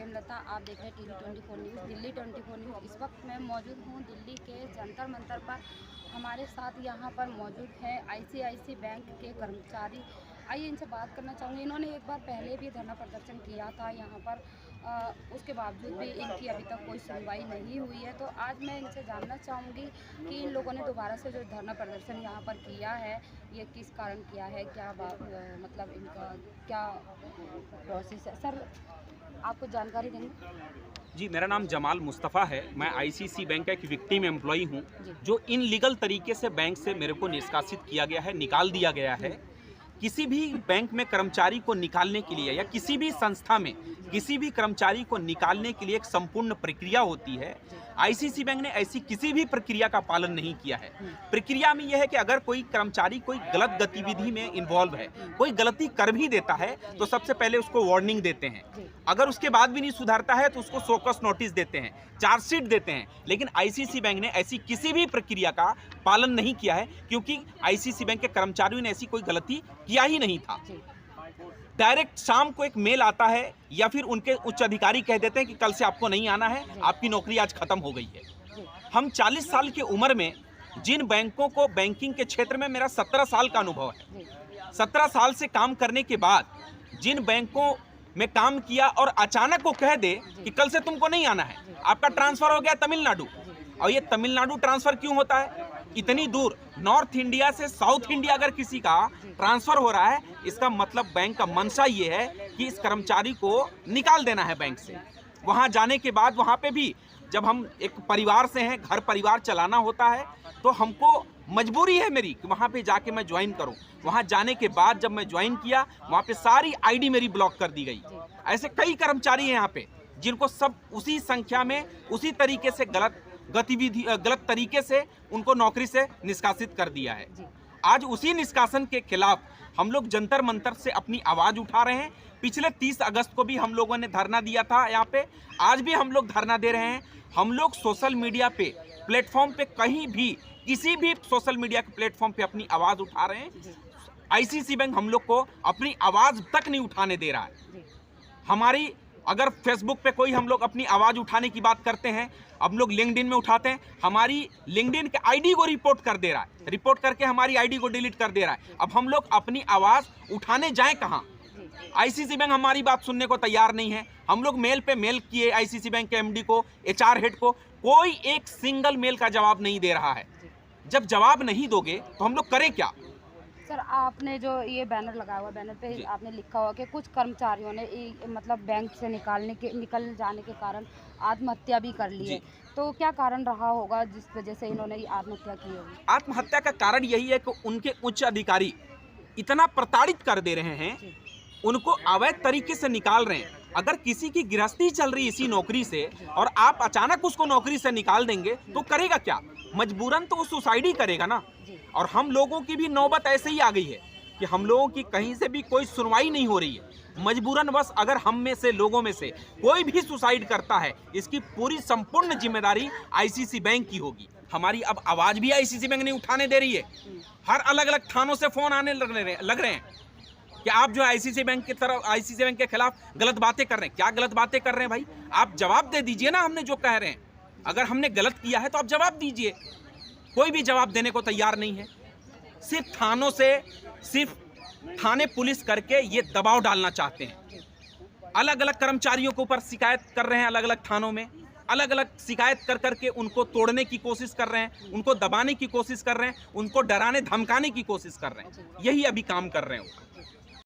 प्रेमलता, आप देख रहे हैं टीवी 24 न्यूज़, दिल्ली 24 न्यूज़। इस वक्त मैं मौजूद हूँ दिल्ली के जंतर मंतर पर। हमारे साथ यहाँ पर मौजूद है आईसीआईसी बैंक के कर्मचारी। आइए इनसे बात करना चाहूँगी। इन्होंने एक बार पहले भी धरना प्रदर्शन किया था यहाँ पर, उसके बावजूद भी इनकी अभी तक कोई सुनवाई नहीं हुई है। तो आज मैं इनसे जानना चाहूँगी कि इन लोगों ने दोबारा से जो धरना प्रदर्शन यहाँ पर किया है, ये किस कारण किया है, क्या मतलब इनका क्या प्रोसेस है। सर, आपको जानकारी देंगे? जी, मेरा नाम जमाल मुस्तफ़ा है। मैं आईसीसी बैंक का एक विक्टिम एम्प्लॉई हूँ जो इन लीगल तरीके से बैंक से मेरे को निष्कासित किया गया है, निकाल दिया गया है। किसी भी बैंक में कर्मचारी को निकालने के लिए या किसी भी संस्था में किसी भी कर्मचारी को निकालने के लिए एक संपूर्ण प्रक्रिया होती है। आईसीसी बैंक ने ऐसी किसी भी प्रक्रिया का पालन नहीं किया है। प्रक्रिया में यह है कि अगर कोई कर्मचारी कोई गलत गतिविधि में इन्वॉल्व है, कोई गलती कर भी देता है, तो सबसे पहले उसको वार्निंग देते हैं। अगर उसके बाद भी नहीं सुधरता है तो उसको शोकस नोटिस देते हैं, चार्जशीट देते हैं। लेकिन आईसीसी बैंक ने ऐसी किसी भी प्रक्रिया का पालन नहीं किया है, क्योंकि आईसीसी बैंक के कर्मचारियों ने ऐसी कोई गलती किया ही नहीं था। डायरेक्ट शाम को एक मेल आता है या फिर उनके उच्च अधिकारी कह देते हैं कि कल से आपको नहीं आना है, आपकी नौकरी आज खत्म हो गई है। हम 40 साल की उम्र में जिन बैंकों को, बैंकिंग के क्षेत्र में मेरा 17 साल का अनुभव है, 17 साल से काम करने के बाद जिन बैंकों में काम किया और अचानक वो कह दे कि कल से तुमको नहीं आना है, आपका ट्रांसफर हो गया तमिलनाडु। और ये तमिलनाडु ट्रांसफर क्यों होता है? इतनी दूर नॉर्थ इंडिया से साउथ इंडिया अगर किसी का ट्रांसफर हो रहा है, इसका मतलब बैंक का मंशा ये है कि इस कर्मचारी को निकाल देना है बैंक से। वहां जाने के बाद वहां पे भी जब हम एक परिवार से हैं, घर परिवार चलाना होता है, तो हमको मजबूरी है मेरी कि वहां पे जाके मैं ज्वाइन करूं। वहां जाने के बाद जब मैं ज्वाइन किया, वहां पे सारी आईडी मेरी ब्लॉक कर दी गई। ऐसे कई कर्मचारी हैं यहाँ पे जिनको सब उसी संख्या में उसी तरीके से गलत गतिविधि, गलत तरीके से उनको नौकरी से निष्कासित कर दिया है। आज उसी निष्कासन के खिलाफ हम लोग जंतर मंतर से अपनी आवाज उठा रहे हैं। पिछले 30 अगस्त को भी हम लोगों ने धरना दिया था यहाँ पे, आज भी हम लोग धरना दे रहे हैं। हम लोग सोशल मीडिया पे, प्लेटफॉर्म पे, कहीं भी किसी भी सोशल मीडिया के प्लेटफॉर्म पे अपनी आवाज उठा रहे हैं। आईसीसी बैंक हम लोग को अपनी आवाज तक नहीं उठाने दे रहा है। हमारी अगर फेसबुक पे कोई हम लोग अपनी आवाज उठाने की बात करते हैं, हम लोग लिंक्डइन में उठाते हैं, हमारी लिंक्डइन के आईडी को रिपोर्ट कर दे रहा है, रिपोर्ट करके हमारी आईडी को डिलीट कर दे रहा है। अब हम लोग अपनी आवाज उठाने जाएं कहां? आईसीसी बैंक हमारी बात सुनने को तैयार नहीं है। हम लोग मेल पे मेल किए आईसीसी बैंक के एमडी को, एचआर हेड को, कोई एक सिंगल मेल का जवाब नहीं दे रहा है। जब जवाब नहीं दोगे तो हम लोग करें क्या? सर, आपने जो ये बैनर लगाया हुआ, बैनर पे आपने लिखा हुआ कि कुछ कर्मचारियों ने मतलब बैंक से निकल जाने के कारण आत्महत्या भी कर ली है। तो क्या कारण रहा होगा जिस वजह से इन्होंने आत्महत्या की होगी? आत्महत्या का कारण यही है कि उनके उच्च अधिकारी इतना प्रताड़ित कर दे रहे हैं, उनको अवैध तरीके से निकाल रहे हैं। अगर किसी की गृहस्थी चल रही इसी नौकरी से और आप अचानक उसको नौकरी से निकाल देंगे तो करेगा क्या? मजबूरन तो वो सुसाइड ही करेगा ना। और हम लोगों की भी नौबत ऐसे ही आ गई है कि हम लोगों की कहीं से भी कोई सुनवाई नहीं हो रही है। मजबूरन बस अगर हम में से, लोगों में से कोई भी सुसाइड करता है, इसकी पूरी संपूर्ण जिम्मेदारी आईसीसी बैंक की होगी। हमारी अब आवाज भी आईसीसी बैंक नहीं उठाने दे रही है। हर अलग अलग थानों से फोन आने लग रहे हैं कि आप जो आईसीसी बैंक की तरफ, आईसीसी बैंक के खिलाफ गलत बातें कर रहे हैं। क्या गलत बातें कर रहे हैं भाई? आप जवाब दे दीजिए ना, हमने जो कह रहे हैं। अगर हमने गलत किया है तो आप जवाब दीजिए। कोई भी जवाब देने को तैयार नहीं है। सिर्फ थानों से, सिर्फ थाने पुलिस करके ये दबाव डालना चाहते हैं। अलग अलग कर्मचारियों के ऊपर शिकायत कर रहे हैं, अलग अलग थानों में अलग अलग शिकायत कर करके उनको तोड़ने की कोशिश कर रहे हैं, उनको दबाने की कोशिश कर रहे हैं, उनको डराने धमकाने की कोशिश कर रहे हैं। यही अभी काम कर रहे हैं।